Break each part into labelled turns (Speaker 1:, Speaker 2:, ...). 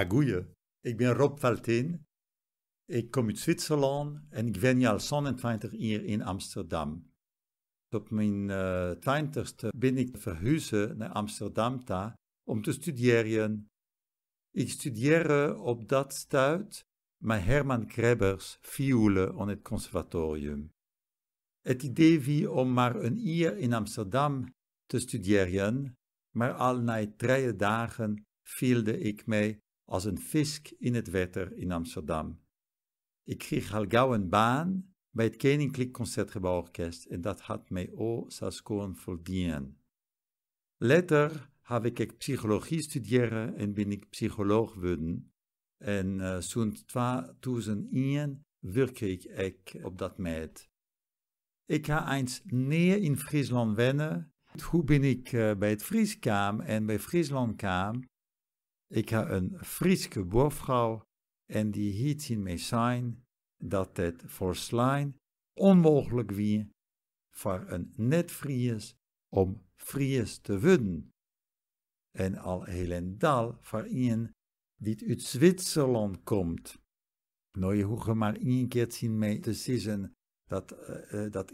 Speaker 1: Goeie. Ik ben Rob Valtin. Ik kom uit Zwitserland en ik ben al 27 jaar in Amsterdam. Op mijn 20ste ben ik verhuisd naar Amsterdam om te studeren. Ik studeerde op dat stuit met Herman Krebbers violen aan het conservatorium. Het idee was om maar een jaar in Amsterdam te studeren, maar al na 3 dagen voelde ik mij als een visk in het water in Amsterdam. Ik kreeg al gauw een baan bij het Koninklijk Concertgebouworkest en dat had mij zo schoon verdiend. Later heb ik psychologie studeren en ben ik psycholoog geworden. En zo'n 2001 werkte ik op dat meid. Ik ga eens neer in Friesland wennen. Hoe ben ik bij het Fries kwam en bij Friesland kwam? Ik had een Frieske boervrouw en die hield in mij zijn dat het voor Slijn onmogelijk was voor een net-Fries om Fries te worden. En al helemaal voor een die uit Zwitserland komt. Nou, je hoeft maar 1 keer zien mee te zeggen dat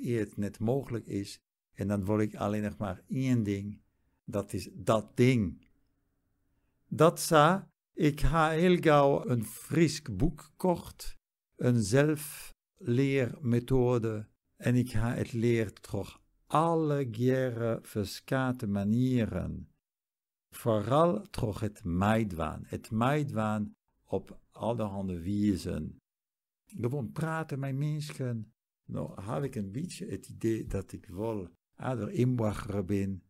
Speaker 1: het net mogelijk is. En dan wil ik alleen nog maar 1 ding. Dat is dat ding. Dat zei, ik ha heel gauw een Fries boek gekocht, een zelfleermethode, en ik ha het leerd toch alle jaren verschillende manieren. Vooral toch het meidwaan op allerhande wijzen. Gewoon praten met mensen. Nou had ik een beetje het idee dat ik wel ouder inwacher ben.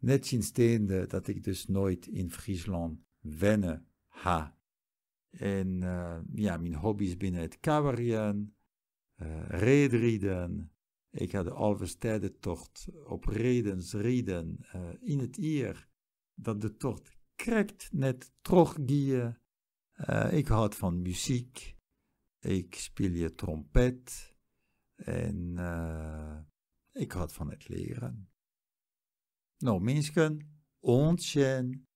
Speaker 1: Net zien steende dat ik dus nooit in Friesland wennen ha. En mijn hobby's binnen het cabareten, reedrieden. Ik had de Alverstijdentocht op rieden in het eer dat de tocht krekt net teruggieën. Ik houd van muziek. Ik speel je trompet. En ik houd van het leren. Nou, mensen, ontjen.